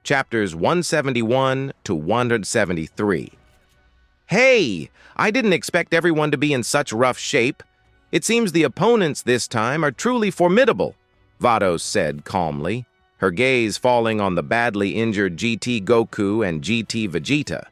chapters 171 to 173. Hey! I didn't expect everyone to be in such rough shape. It seems the opponents this time are truly formidable, Vados said calmly, her gaze falling on the badly injured GT Goku and GT Vegeta.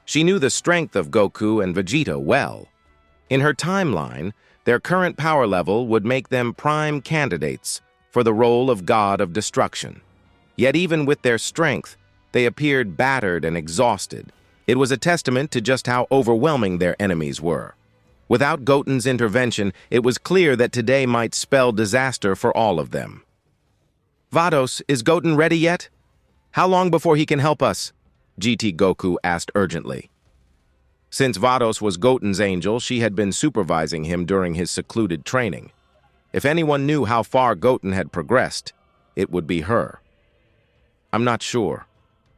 She knew the strength of Goku and Vegeta well. In her timeline, their current power level would make them prime candidates for the role of God of Destruction. Yet even with their strength, they appeared battered and exhausted. It was a testament to just how overwhelming their enemies were. Without Goten's intervention, it was clear that today might spell disaster for all of them. Vados, is Goten ready yet? How long before he can help us? GT Goku asked urgently. Since Vados was Goten's angel, she had been supervising him during his secluded training. If anyone knew how far Goten had progressed, it would be her. I'm not sure,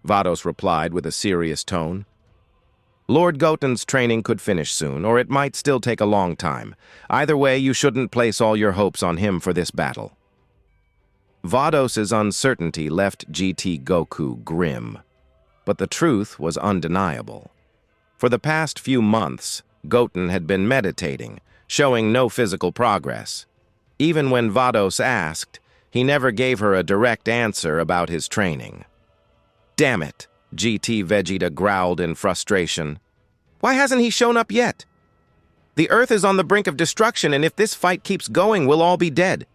Vados replied with a serious tone. Lord Goten's training could finish soon, or it might still take a long time. Either way, you shouldn't place all your hopes on him for this battle. Vados's uncertainty left GT Goku grim, but the truth was undeniable. For the past few months, Goten had been meditating, showing no physical progress. Even when Vados asked, he never gave her a direct answer about his training. Damn it, GT Vegeta growled in frustration. Why hasn't he shown up yet? The Earth is on the brink of destruction, and if this fight keeps going, we'll all be dead.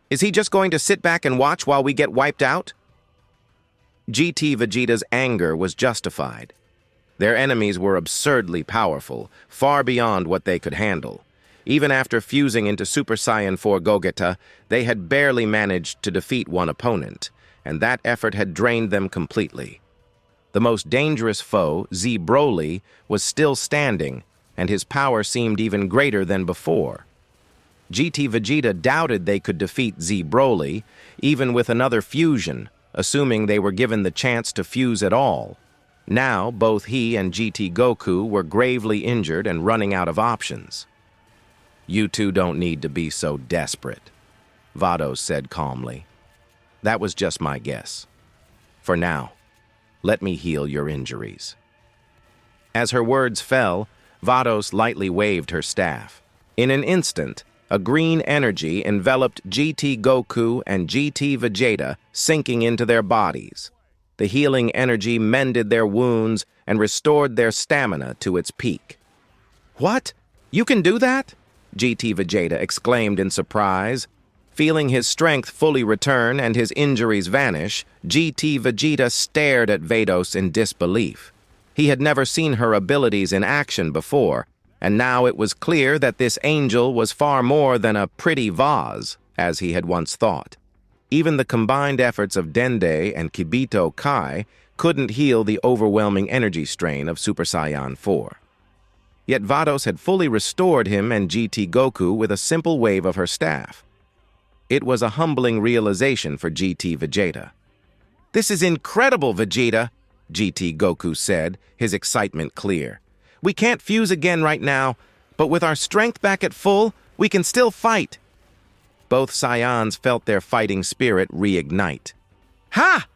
Is he just going to sit back and watch while we get wiped out? GT Vegeta's anger was justified. Their enemies were absurdly powerful, far beyond what they could handle. Even after fusing into Super Saiyan 4 Gogeta, they had barely managed to defeat one opponent, and that effort had drained them completely. The most dangerous foe, Z Broly, was still standing, and his power seemed even greater than before. GT Vegeta doubted they could defeat Z Broly, even with another fusion, assuming they were given the chance to fuse at all. Now, both he and GT Goku were gravely injured and running out of options. You two don't need to be so desperate, Vados said calmly. That was just my guess. For now, let me heal your injuries. As her words fell, Vados lightly waved her staff. In an instant, a green energy enveloped GT Goku and GT Vegeta, sinking into their bodies. The healing energy mended their wounds and restored their stamina to its peak. What? You can do that? GT Vegeta exclaimed in surprise. Feeling his strength fully return and his injuries vanish, GT Vegeta stared at Vados in disbelief. He had never seen her abilities in action before, and now it was clear that this angel was far more than a pretty vase, as he had once thought. Even the combined efforts of Dende and Kibito Kai couldn't heal the overwhelming energy strain of Super Saiyan 4. Yet Vados had fully restored him and GT Goku with a simple wave of her staff. It was a humbling realization for GT Vegeta. This is incredible, Vegeta, GT Goku said, his excitement clear. We can't fuse again right now, but with our strength back at full, we can still fight. Both Saiyans felt their fighting spirit reignite. Ha!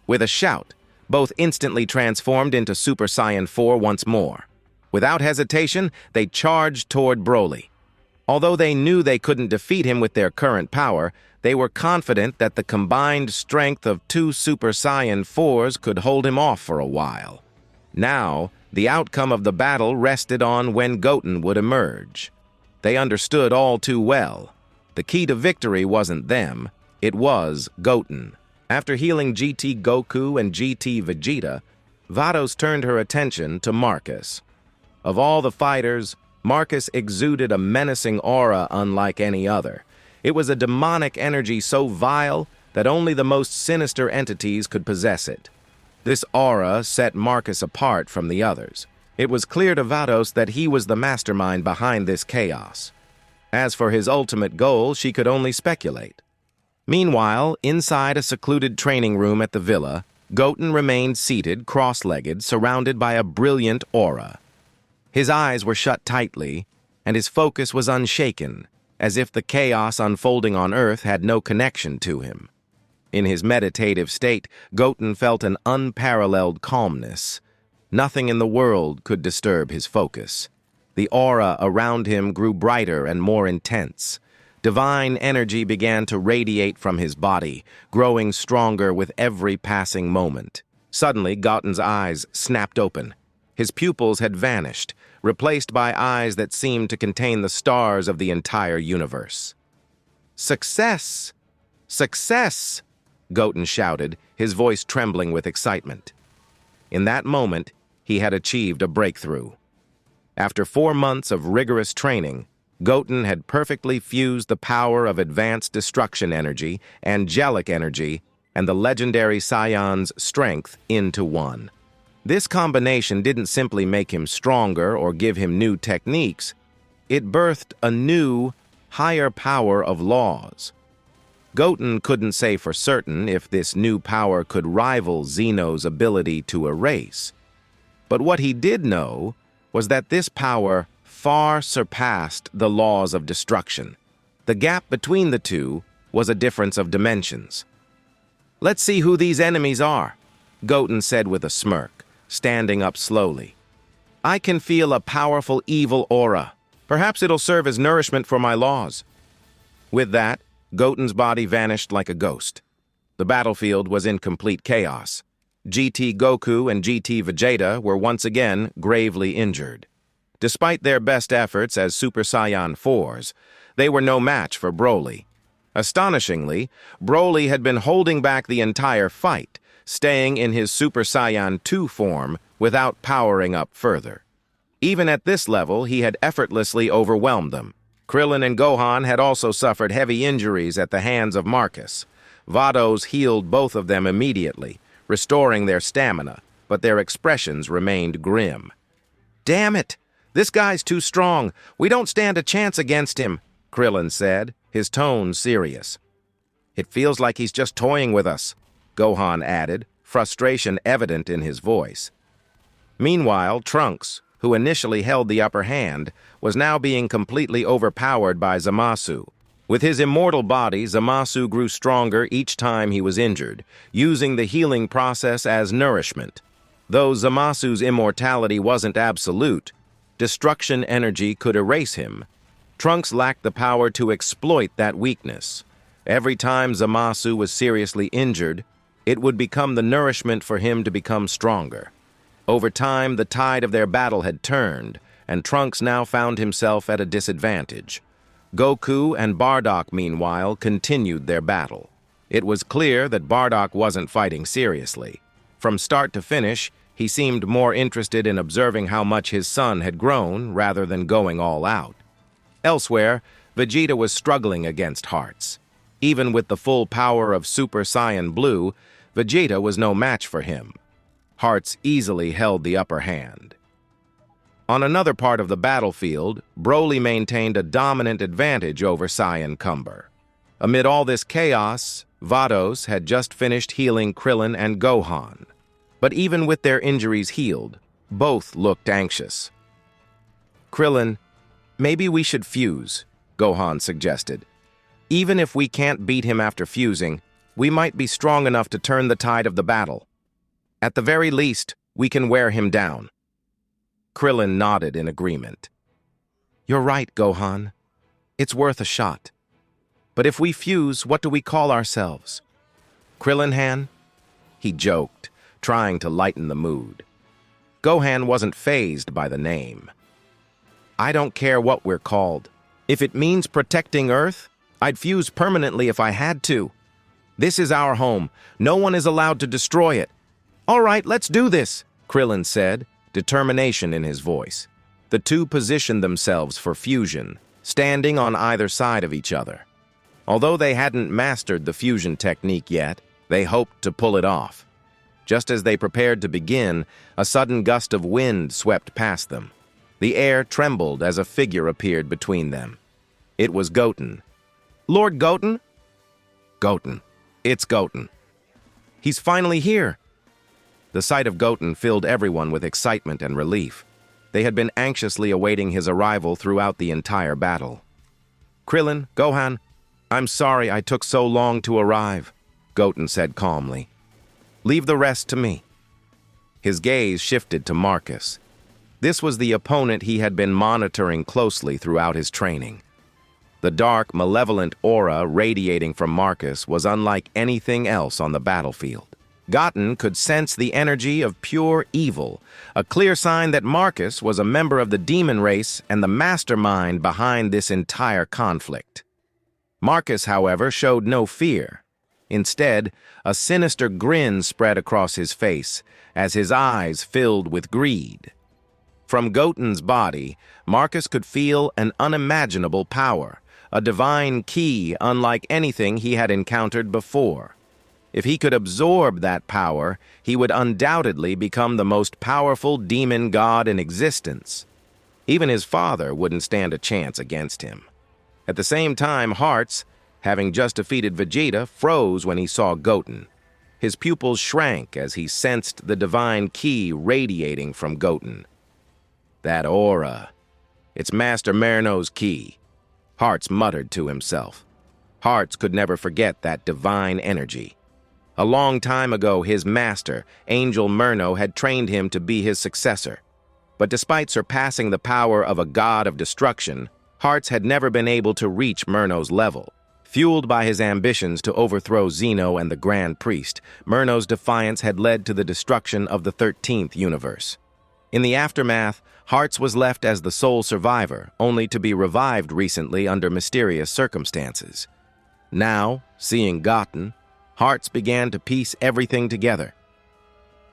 With a shout, both instantly transformed into Super Saiyan 4 once more. Without hesitation, they charged toward Broly. Although they knew they couldn't defeat him with their current power, they were confident that the combined strength of two Super Saiyan 4s could hold him off for a while. Now, the outcome of the battle rested on when Goten would emerge. They understood all too well. The key to victory wasn't them, it was Goten. After healing GT Goku and GT Vegeta, Vados turned her attention to Marcus. Of all the fighters, Marcus exuded a menacing aura unlike any other. It was a demonic energy so vile that only the most sinister entities could possess it. This aura set Marcus apart from the others. It was clear to Vados that he was the mastermind behind this chaos. As for his ultimate goal, she could only speculate. Meanwhile, inside a secluded training room at the villa, Goten remained seated, cross-legged, surrounded by a brilliant aura. His eyes were shut tightly, and his focus was unshaken, as if the chaos unfolding on Earth had no connection to him. In his meditative state, Goten felt an unparalleled calmness. Nothing in the world could disturb his focus. The aura around him grew brighter and more intense. Divine energy began to radiate from his body, growing stronger with every passing moment. Suddenly, Goten's eyes snapped open. His pupils had vanished, replaced by eyes that seemed to contain the stars of the entire universe. "Success! Success!" Goten shouted, his voice trembling with excitement. In that moment, he had achieved a breakthrough. After 4 months of rigorous training, Goten had perfectly fused the power of advanced destruction energy, angelic energy, and the legendary Scion's strength into one. This combination didn't simply make him stronger or give him new techniques. It birthed a new, higher power of laws. Goten couldn't say for certain if this new power could rival Zeno's ability to erase. But what he did know was that this power far surpassed the laws of destruction. The gap between the two was a difference of dimensions. "Let's see who these enemies are," Goten said with a smirk, standing up slowly. "I can feel a powerful evil aura. Perhaps it'll serve as nourishment for my laws." With that, Goten's body vanished like a ghost. The battlefield was in complete chaos. GT Goku and GT Vegeta were once again gravely injured. Despite their best efforts as Super Saiyan 4s, they were no match for Broly. Astonishingly, Broly had been holding back the entire fight, staying in his Super Saiyan 2 form without powering up further. Even at this level, he had effortlessly overwhelmed them. Krillin and Gohan had also suffered heavy injuries at the hands of Marcus. Vados healed both of them immediately, restoring their stamina, but their expressions remained grim. "Damn it! This guy's too strong. We don't stand a chance against him," Krillin said, his tone serious. "It feels like he's just toying with us," Gohan added, frustration evident in his voice. Meanwhile, Trunks, who initially held the upper hand, was now being completely overpowered by Zamasu. With his immortal body, Zamasu grew stronger each time he was injured, using the healing process as nourishment. Though Zamasu's immortality wasn't absolute, destruction energy could erase him. Trunks lacked the power to exploit that weakness. Every time Zamasu was seriously injured, it would become the nourishment for him to become stronger. Over time, the tide of their battle had turned, and Trunks now found himself at a disadvantage. Goku and Bardock, meanwhile, continued their battle. It was clear that Bardock wasn't fighting seriously. From start to finish, he seemed more interested in observing how much his son had grown rather than going all out. Elsewhere, Vegeta was struggling against Hearts. Even with the full power of Super Saiyan Blue, Vegeta was no match for him. Hearts easily held the upper hand. On another part of the battlefield, Broly maintained a dominant advantage over Saiyan Cumber. Amid all this chaos, Vados had just finished healing Krillin and Gohan. But even with their injuries healed, both looked anxious. "Krillin, maybe we should fuse," Gohan suggested. "Even if we can't beat him after fusing, we might be strong enough to turn the tide of the battle. At the very least, we can wear him down." Krillin nodded in agreement. "You're right, Gohan. It's worth a shot. But if we fuse, what do we call ourselves? Krillin-Han?" He joked, trying to lighten the mood. Gohan wasn't fazed by the name. "I don't care what we're called. If it means protecting Earth, I'd fuse permanently if I had to. This is our home. No one is allowed to destroy it." "All right, let's do this," Krillin said, determination in his voice. The two positioned themselves for fusion, standing on either side of each other. Although they hadn't mastered the fusion technique yet, they hoped to pull it off. Just as they prepared to begin, a sudden gust of wind swept past them. The air trembled as a figure appeared between them. It was Goten. "Lord Goten?" "Goten. It's Goten." "He's finally here." The sight of Goten filled everyone with excitement and relief. They had been anxiously awaiting his arrival throughout the entire battle. "Krillin, Gohan, I'm sorry I took so long to arrive." Goten said calmly. "Leave the rest to me." His gaze shifted to Marcus. This was the opponent he had been monitoring closely throughout his training. The dark, malevolent aura radiating from Marcus was unlike anything else on the battlefield. Goten could sense the energy of pure evil, a clear sign that Marcus was a member of the demon race and the mastermind behind this entire conflict. Marcus, however, showed no fear. Instead, a sinister grin spread across his face as his eyes filled with greed. From Goten's body, Marcus could feel an unimaginable power, a divine ki unlike anything he had encountered before. If he could absorb that power, he would undoubtedly become the most powerful demon god in existence. Even his father wouldn't stand a chance against him. At the same time, Hearts, having just defeated Vegeta, froze when he saw Goten. His pupils shrank as he sensed the divine ki radiating from Goten. That aura. It's Master Merno's ki, Hearts muttered to himself. Hearts could never forget that divine energy. A long time ago, his master, Angel Merno, had trained him to be his successor. But despite surpassing the power of a god of destruction, Hearts had never been able to reach Merno's level. Fueled by his ambitions to overthrow Zeno and the Grand Priest, Merno's defiance had led to the destruction of the 13th universe. In the aftermath, Hearts was left as the sole survivor, only to be revived recently under mysterious circumstances. Now, seeing Goten, Hearts began to piece everything together.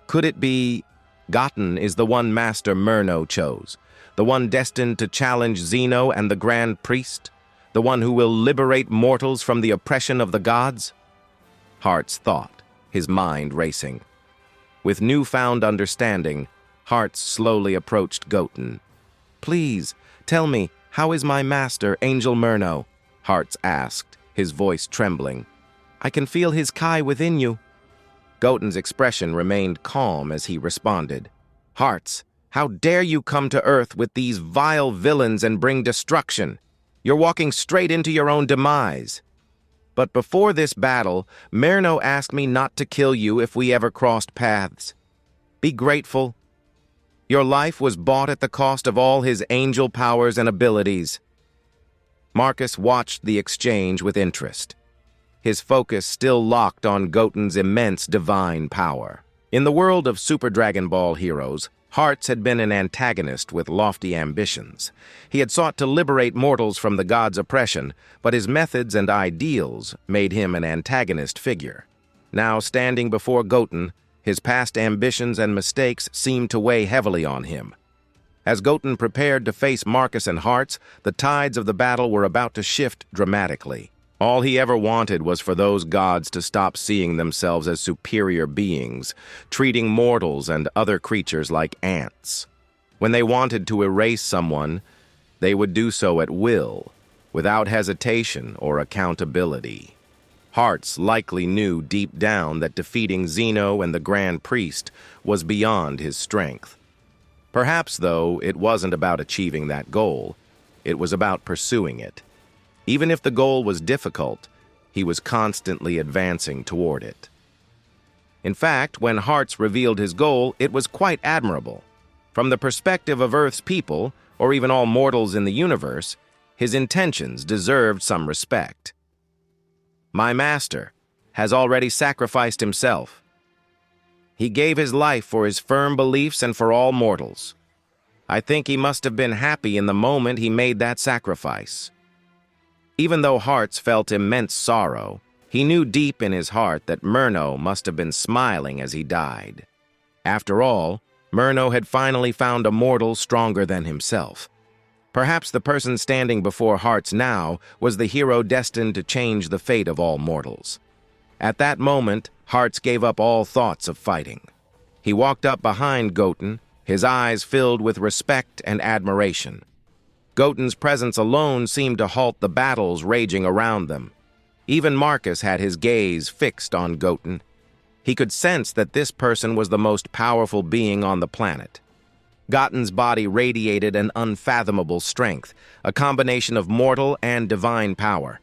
Could it be Goten is the one Master Merno chose, the one destined to challenge Zeno and the Grand Priest, the one who will liberate mortals from the oppression of the gods? Hearts thought, his mind racing. With newfound understanding, Hearts slowly approached Goten. "Please, tell me, how is my master, Angel Merno?" Hearts asked, his voice trembling. "I can feel his kai within you." Goten's expression remained calm as he responded. "Hearts, how dare you come to Earth with these vile villains and bring destruction? You're walking straight into your own demise. But before this battle, Merno asked me not to kill you if we ever crossed paths. Be grateful. Your life was bought at the cost of all his angel powers and abilities." Marcus watched the exchange with interest, his focus still locked on Goten's immense divine power. In the world of Super Dragon Ball heroes, Hearts had been an antagonist with lofty ambitions. He had sought to liberate mortals from the gods' oppression, but his methods and ideals made him an antagonist figure. Now, standing before Goten, his past ambitions and mistakes seemed to weigh heavily on him. As Goten prepared to face Marcus and Hearts, the tides of the battle were about to shift dramatically. All he ever wanted was for those gods to stop seeing themselves as superior beings, treating mortals and other creatures like ants. When they wanted to erase someone, they would do so at will, without hesitation or accountability. Hearts likely knew deep down that defeating Zeno and the Grand Priest was beyond his strength. Perhaps, though, it wasn't about achieving that goal. It was about pursuing it. Even if the goal was difficult, he was constantly advancing toward it. In fact, when Hearts revealed his goal, it was quite admirable. From the perspective of Earth's people, or even all mortals in the universe, his intentions deserved some respect. "My master has already sacrificed himself. He gave his life for his firm beliefs and for all mortals. I think he must have been happy in the moment he made that sacrifice." Even though Hearts felt immense sorrow, he knew deep in his heart that Merno must have been smiling as he died. After all, Merno had finally found a mortal stronger than himself. Perhaps the person standing before Hearts now was the hero destined to change the fate of all mortals. At that moment, Hearts gave up all thoughts of fighting. He walked up behind Goten, his eyes filled with respect and admiration. Goten's presence alone seemed to halt the battles raging around them. Even Marcus had his gaze fixed on Goten. He could sense that this person was the most powerful being on the planet. Goten's body radiated an unfathomable strength, a combination of mortal and divine power.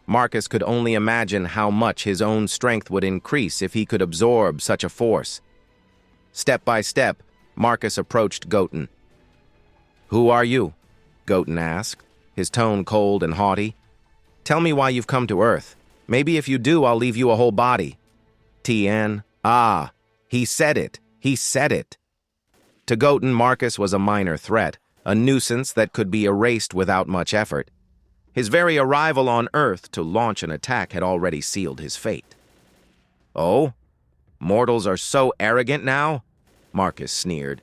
Marcus could only imagine how much his own strength would increase if he could absorb such a force. Step by step, Marcus approached Goten. "Who are you?" Goten asked, his tone cold and haughty. "Tell me why you've come to Earth. Maybe if you do, I'll leave you a whole body." TN. Ah, he said it. He said it. To Goten, Marcus was a minor threat, a nuisance that could be erased without much effort. His very arrival on Earth to launch an attack had already sealed his fate. "Oh? Mortals are so arrogant now?" Marcus sneered.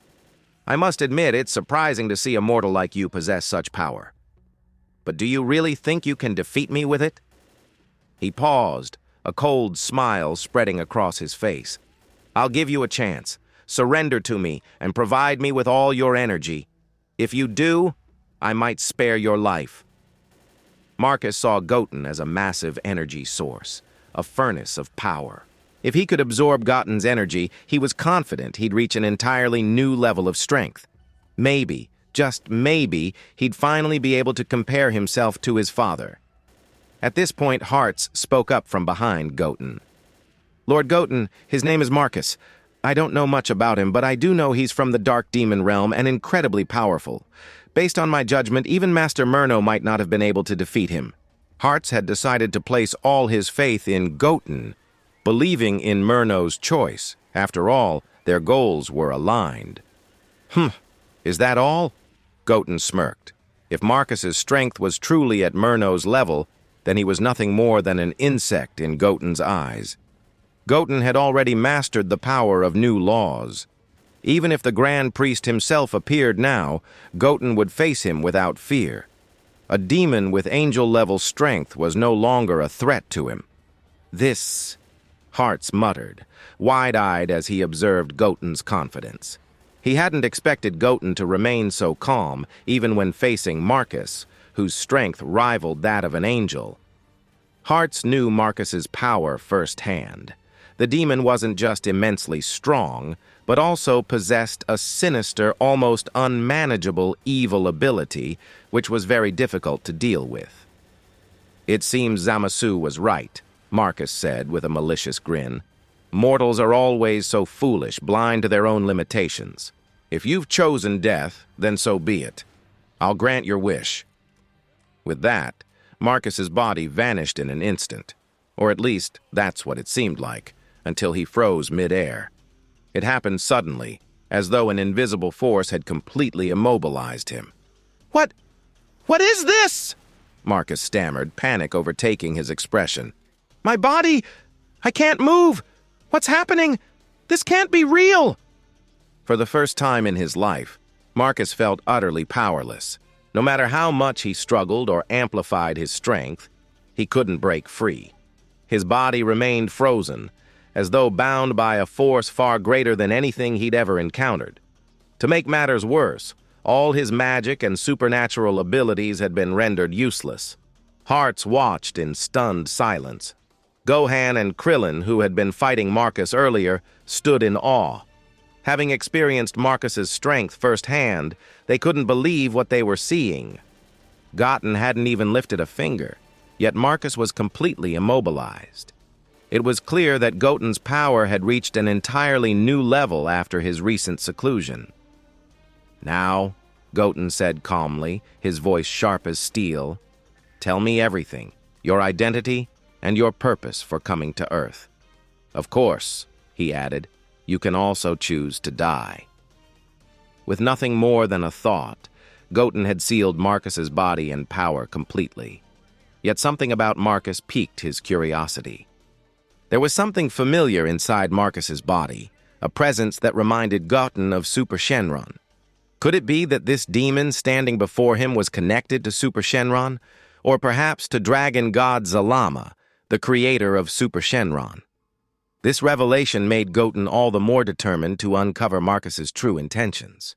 "I must admit it's surprising to see a mortal like you possess such power. But do you really think you can defeat me with it?" He paused, a cold smile spreading across his face. "I'll give you a chance. Surrender to me and provide me with all your energy. If you do, I might spare your life." Marcus saw Goten as a massive energy source, a furnace of power. If he could absorb Goten's energy, he was confident he'd reach an entirely new level of strength. Maybe, just maybe, he'd finally be able to compare himself to his father. At this point, Hearts spoke up from behind Goten. "Lord Goten, his name is Marcus. I don't know much about him, but I do know he's from the Dark Demon realm and incredibly powerful. Based on my judgment, even Master Murno might not have been able to defeat him." Hearts had decided to place all his faith in Goten, believing in Murno's choice. After all, their goals were aligned. Is that all?" Goten smirked. If Marcus's strength was truly at Murno's level, then he was nothing more than an insect in Goten's eyes. Goten had already mastered the power of new laws. Even if the Grand Priest himself appeared now, Goten would face him without fear. A demon with angel-level strength was no longer a threat to him. "This," Hearts muttered, wide-eyed as he observed Goten's confidence. He hadn't expected Goten to remain so calm, even when facing Marcus, whose strength rivaled that of an angel. Hearts knew Marcus's power firsthand. The demon wasn't just immensely strong, but also possessed a sinister, almost unmanageable evil ability, which was very difficult to deal with. "It seems Zamasu was right," Marcus said with a malicious grin. "Mortals are always so foolish, blind to their own limitations. If you've chosen death, then so be it. I'll grant your wish." With that, Marcus's body vanished in an instant, or at least that's what it seemed like, until he froze mid-air. It happened suddenly, as though an invisible force had completely immobilized him. What is this?" Marcus stammered, panic overtaking his expression. "My body! I can't move! What's happening? This can't be real!" For the first time in his life, Marcus felt utterly powerless. No matter how much he struggled or amplified his strength, he couldn't break free. His body remained frozen, as though bound by a force far greater than anything he'd ever encountered. To make matters worse, all his magic and supernatural abilities had been rendered useless. Hearts watched in stunned silence. Gohan and Krillin, who had been fighting Marcus earlier, stood in awe. Having experienced Marcus's strength firsthand, they couldn't believe what they were seeing. Goten hadn't even lifted a finger, yet Marcus was completely immobilized. It was clear that Goten's power had reached an entirely new level after his recent seclusion. "Now," Goten said calmly, his voice sharp as steel, "tell me everything, your identity and your purpose for coming to Earth. Of course," he added, "you can also choose to die." With nothing more than a thought, Goten had sealed Marcus's body and power completely. Yet something about Marcus piqued his curiosity. There was something familiar inside Marcus's body, a presence that reminded Goten of Super Shenron. Could it be that this demon standing before him was connected to Super Shenron, or perhaps to Dragon God Zalama, the creator of Super Shenron? This revelation made Goten all the more determined to uncover Marcus's true intentions.